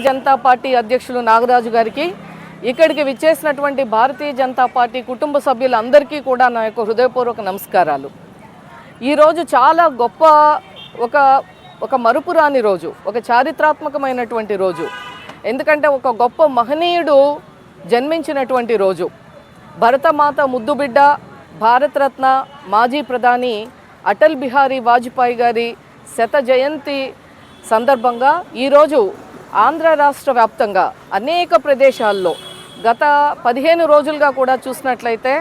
Janata party అధ్యక్షులు నాగరాజు గారికి, ఇక్కడికి విచ్చేసినటువంటి భారతీయ జనతా పార్టీ కుటుంబ సభ్యులందరికీ కూడా నా యొక్క హృదయపూర్వక నమస్కారాలు. ఈరోజు చాలా గొప్ప ఒక మరుపురాని రోజు, ఒక చారిత్రాత్మకమైనటువంటి రోజు. ఎందుకంటే ఒక గొప్ప మహనీయుడు జన్మించినటువంటి రోజు. భరతమాత ముద్దుబిడ్డ, భారతరత్న, మాజీ ప్రధాని అటల్ బిహారీ వాజ్పేయి గారి శత జయంతి సందర్భంగా ఈరోజు ఆంధ్ర రాష్ట్ర వ్యాప్తంగా అనేక ప్రదేశాల్లో గత 15 రోజులుగా కూడా చూసినట్లయితే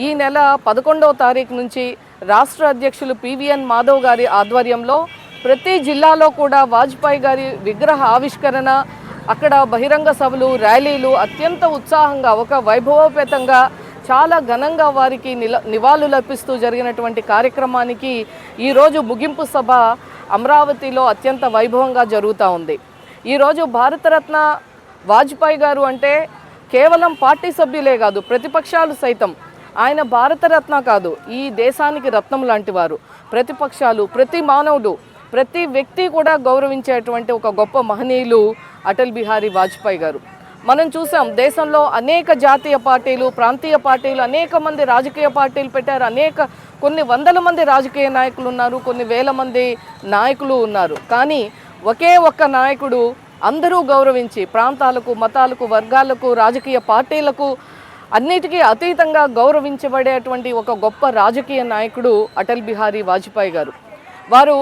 ఈ నెల 11వ తారీఖు నుంచి రాష్ట్ర అధ్యక్షులు పివిఎన్ మాధవ్ గారి ఆధ్వర్యంలో ప్రతి జిల్లాలో కూడా వాజ్పేయి గారి విగ్రహ ఆవిష్కరణ, అక్కడ బహిరంగ సభలు, ర్యాలీలు అత్యంత ఉత్సాహంగా, ఒక వైభవోపేతంగా, చాలా ఘనంగా వారికి నివాళులర్పిస్తూ జరిగినటువంటి కార్యక్రమానికి ఈరోజు ముగింపు సభ అమరావతిలో అత్యంత వైభవంగా జరుగుతూ ఉంది. ఈరోజు భారతరత్న వాజ్పేయి గారు అంటే కేవలం పార్టీ సభ్యులే కాదు, ప్రతిపక్షాలు సైతం ఆయన భారతరత్న కాదు, ఈ దేశానికి రత్నం లాంటి వారు. ప్రతిపక్షాలు, ప్రతి మానవుడు, ప్రతి వ్యక్తి కూడా గౌరవించేటువంటి ఒక గొప్ప మహనీయులు అటల్ బిహారీ వాజ్పేయి గారు. మనం చూసాం, దేశంలో అనేక జాతీయ పార్టీలు, ప్రాంతీయ పార్టీలు, అనేక మంది రాజకీయ పార్టీలు పెట్టారు. కొన్ని వందల మంది రాజకీయ నాయకులు ఉన్నారు, కొన్ని వేల మంది నాయకులు ఉన్నారు. కానీ ఒకే ఒక్క నాయకుడు అందరూ గౌరవించి, ప్రాంతాలకు, మతాలకు, వర్గాలకు, రాజకీయ పార్టీలకు అన్నిటికీ అతీతంగా గౌరవించబడేటువంటి ఒక గొప్ప రాజకీయ నాయకుడు అటల్ బిహారీ వాజ్పేయి గారు. వారు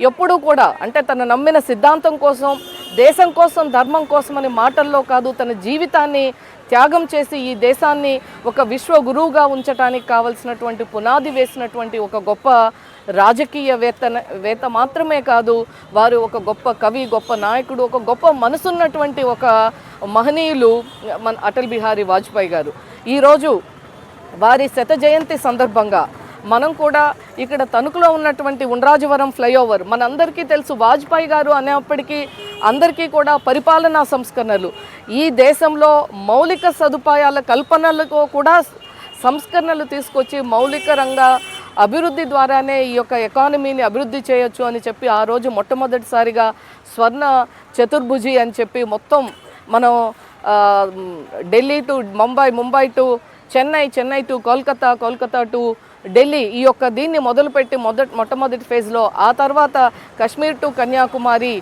ఎప్పుడూ కూడా అంటే తన నమ్మిన సిద్ధాంతం కోసం, దేశం కోసం, ధర్మం కోసం అని మాటల్లో కాదు, తన జీవితాన్ని త్యాగం చేసి ఈ దేశాన్ని ఒక విశ్వగురువుగా ఉంచడానికి కావలసినటువంటి పునాది వేసినటువంటి ఒక గొప్ప రాజకీయవేత్త మాత్రమే కాదు, వారు ఒక గొప్ప కవి, గొప్ప నాయకుడు, ఒక గొప్ప మనసున్నటువంటి ఒక మహనీయులు మన అటల్ బిహారీ వాజ్పేయి గారు. ఈరోజు వారి శత జయంతి సందర్భంగా మనం కూడా ఇక్కడ తణుకులో ఉన్నటువంటి ఉండ్రాజవరం ఫ్లైఓవర్, మనందరికీ తెలుసు వాజ్పేయి గారు అనేప్పటికీ అందరికీ కూడా పరిపాలనా సంస్కరణలు, ఈ దేశంలో మౌలిక సదుపాయాల కల్పనలకు కూడా సంస్కరణలు తీసుకొచ్చి మౌలిక రంగ అభివృద్ధి ద్వారానే ఈ యొక్క ఎకానమీని అభివృద్ధి చేయొచ్చు అని చెప్పి ఆ రోజు మొట్టమొదటిసారిగా స్వర్ణ చతుర్భుజి అని చెప్పి మొత్తం మనం Delhi to Mumbai, Mumbai to Chennai to Kolkata, Kolkata to Delhi, ఈ యొక్క దీన్ని మొదలుపెట్టి మొట్టమొదటి ఫేజ్లో, ఆ తర్వాత కాశ్మీర్ టు కన్యాకుమారి,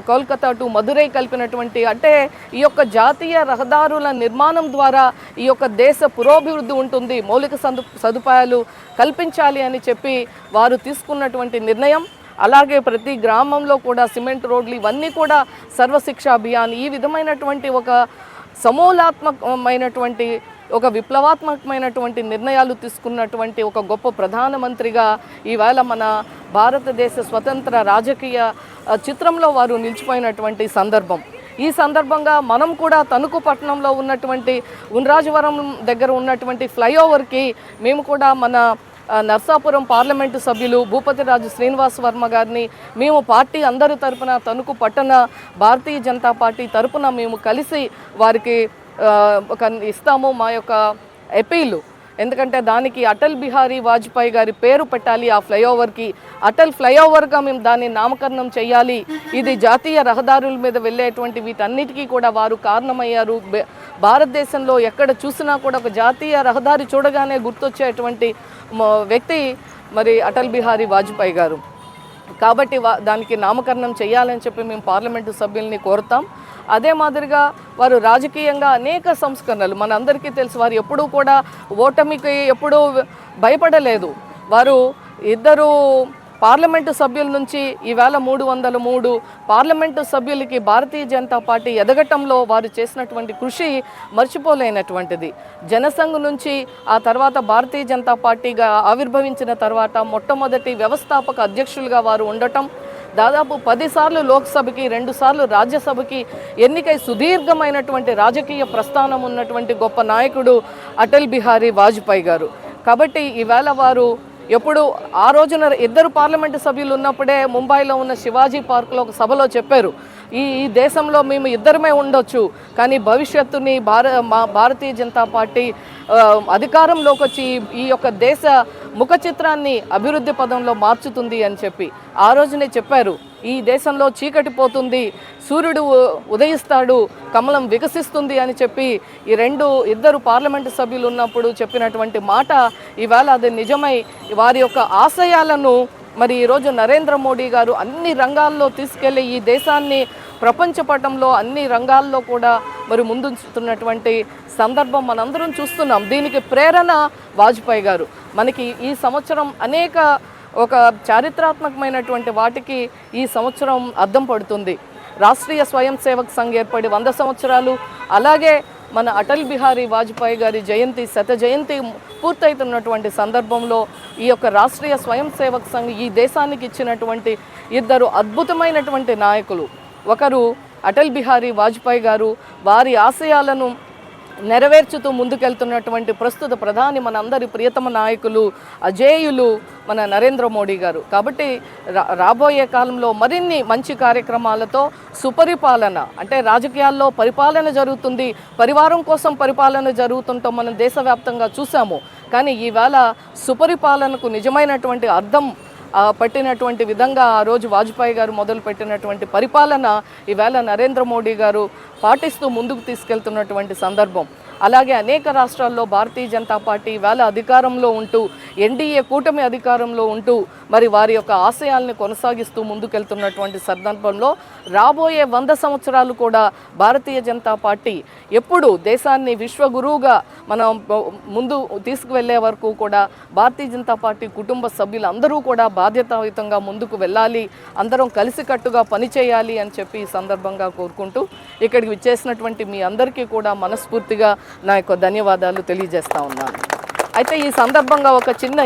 కోల్కతా టు మదురై కలిపినటువంటి, అంటే ఈ యొక్క జాతీయ రహదారుల నిర్మాణం ద్వారా ఈ యొక్క దేశ పురోభివృద్ధి ఉంటుంది, మౌలిక సదుపాయాలు కల్పించాలి అని చెప్పి వారు తీసుకున్నటువంటి నిర్ణయం. అలాగే ప్రతి గ్రామంలో కూడా సిమెంట్ రోడ్లు, ఇవన్నీ కూడా సర్వశిక్ష అభియాన్, ఈ విధమైనటువంటి ఒక సమూలాత్మకమైనటువంటి ఒక విప్లవాత్మకమైనటువంటి నిర్ణయాలు తీసుకున్నటువంటి ఒక గొప్ప ప్రధానమంత్రిగా ఈవేళ మన భారతదేశ స్వతంత్ర రాజకీయ చిత్రంలో వారు నిలిచిపోయినటువంటి సందర్భం. ఈ సందర్భంగా మనం కూడా తణుకు పట్టణంలో ఉన్నటువంటి ఉండ్రాజవరం దగ్గర ఉన్నటువంటి ఫ్లైఓవర్కి మేము కూడా మన నర్సాపురం పార్లమెంటు సభ్యులు భూపతిరాజు శ్రీనివాస్ వర్మ గారిని మేము పార్టీ అందరి తరపున, తణుకు పట్టణ భారతీయ జనతా పార్టీ తరపున మేము కలిసి వారికి ఒక ఇస్తాము మా యొక్క అపీలు. ఎందుకంటే దానికి అటల్ బిహారీ వాజ్పేయి గారి పేరు పెట్టాలి, ఆ ఫ్లైఓవర్కి అటల్ ఫ్లైఓవర్గా మేము దాన్ని నామకరణం చేయాలి. ఇది జాతీయ రహదారుల మీద వెళ్ళేటువంటి వీటన్నిటికీ కూడా వారు కారణమయ్యారు. భారతదేశంలో ఎక్కడ చూసినా కూడా ఒక జాతీయ రహదారి చూడగానే గుర్తొచ్చేటువంటి వ్యక్తి మరి అటల్ బిహారీ వాజ్పేయి గారు. కాబట్టి దానికి నామకరణం చేయాలని చెప్పి మేము పార్లమెంటు సభ్యుల్ని కోరుతాం. అదే మాదిరిగా వారు రాజకీయంగా అనేక సంస్కరణలు, మనందరికీ తెలుసు, వారు ఎప్పుడూ కూడా ఓటమికి ఎప్పుడూ భయపడలేదు. వారు ఇద్దరు పార్లమెంటు సభ్యుల నుంచి ఈవేళ 303 పార్లమెంటు సభ్యులకి భారతీయ జనతా పార్టీ ఎదగటంలో వారు చేసినటువంటి కృషి మర్చిపోలేనటువంటిది. జనసంఘ్ నుంచి ఆ తర్వాత భారతీయ జనతా పార్టీగా ఆవిర్భవించిన తర్వాత మొట్టమొదటి వ్యవస్థాపక అధ్యక్షులుగా వారు ఉండటం, దాదాపు 10 సార్లు లోక్సభకి, 2 సార్లు రాజ్యసభకి ఎన్నికై సుదీర్ఘమైనటువంటి రాజకీయ ప్రస్థానం ఉన్నటువంటి గొప్ప నాయకుడు అటల్ బిహారీ వాజ్పేయి గారు. కాబట్టి ఈవేళ వారు ఎప్పుడు ఆ రోజున ఇద్దరు పార్లమెంటు సభ్యులు ఉన్నప్పుడే ముంబైలో ఉన్న శివాజీ పార్క్లో ఒక సభలో చెప్పారు, ఈ దేశంలో మేము ఇద్దరమే ఉండొచ్చు, కానీ భవిష్యత్తుని భారతీయ జనతా పార్టీ అధికారంలోకి వచ్చి ఈ యొక్క దేశ ముఖ చిత్రాన్ని అభివృద్ధి పదంలో మార్చుతుంది అని చెప్పి ఆ రోజునే చెప్పారు. ఈ దేశంలో చీకటి పోతుంది, సూర్యుడు ఉదయిస్తాడు, కమలం వికసిస్తుంది అని చెప్పి ఇద్దరు పార్లమెంటు సభ్యులు ఉన్నప్పుడు చెప్పినటువంటి మాట ఈవేళ అది నిజమై వారి యొక్క ఆశయాలను మరి ఈరోజు నరేంద్ర మోడీ గారు అన్ని రంగాల్లో తీసుకెళ్లి ఈ దేశాన్ని ప్రపంచ పటంలో అన్ని రంగాల్లో కూడా మరి ముందుంచుతున్నటువంటి సందర్భం మనందరం చూస్తున్నాం. దీనికి ప్రేరణ వాజ్పేయి గారు. మనకి ఈ సంవత్సరం అనేక ఒక చారిత్రాత్మకమైనటువంటి వాటికి ఈ సంవత్సరం అద్దం పడుతుంది. రాష్ట్రీయ స్వయం సేవక్ సంఘ్ ఏర్పడి 100 సంవత్సరాలు, అలాగే మన అటల్ బిహారీ వాజ్పేయి గారి శత జయంతి పూర్తవుతున్నటువంటి సందర్భంలో ఈ యొక్క రాష్ట్రీయ స్వయం సేవక్ సంఘ్ ఈ దేశానికి ఇచ్చినటువంటి ఇద్దరు అద్భుతమైనటువంటి నాయకులు. ఒకరు అటల్ బిహారీ వాజ్పేయి గారు, వారి ఆశయాలను నెరవేర్చుతూ ముందుకెళ్తున్నటువంటి ప్రస్తుత ప్రధాని మనందరి ప్రియతమ నాయకులు అజేయులు మన నరేంద్ర మోడీ గారు. కాబట్టి రాబోయే కాలంలో మరిన్ని మంచి కార్యక్రమాలతో సుపరిపాలన, అంటే రాజకీయాల్లో పరిపాలన జరుగుతుంది, పరివారం కోసం పరిపాలన జరుగుతుంటాం మనం దేశవ్యాప్తంగా చూసాము. కానీ ఈవేళ సుపరిపాలనకు నిజమైనటువంటి అర్థం పట్టినటువంటి విధంగా ఆ రోజు వాజ్పేయి గారు మొదలుపెట్టినటువంటి పరిపాలన ఈవేళ నరేంద్ర మోడీ గారు పాటిస్తూ ముందుకు తీసుకెళ్తున్నటువంటి సందర్భం. అలాగే అనేక రాష్ట్రాల్లో భారతీయ జనతా పార్టీ ఈవేళ అధికారంలో ఉంటూ, ఎన్డీఏ కూటమి అధికారంలో ఉంటూ మరి వారి యొక్క ఆశయాల్ని కొనసాగిస్తూ ముందుకెళ్తున్నటువంటి సందర్భంలో రాబోయే 100 సంవత్సరాలు కూడా భారతీయ జనతా పార్టీ ఎప్పుడు దేశాన్ని విశ్వగురువుగా మనం ముందు తీసుకువెళ్లే వరకు కూడా భారతీయ జనతా పార్టీ కుటుంబ సభ్యులందరూ కూడా బాధ్యతాయుతంగా ముందుకు వెళ్ళాలి, అందరం కలిసికట్టుగా పనిచేయాలి అని చెప్పి ఈ సందర్భంగా కోరుకుంటూ ఇక్కడికి విచ్చేసినటువంటి మీ అందరికీ కూడా మనస్ఫూర్తిగా నా యొక్క ధన్యవాదాలు తెలియజేస్తా ఉన్నాను. అయితే ఈ సందర్భంగా ఒక చిన్న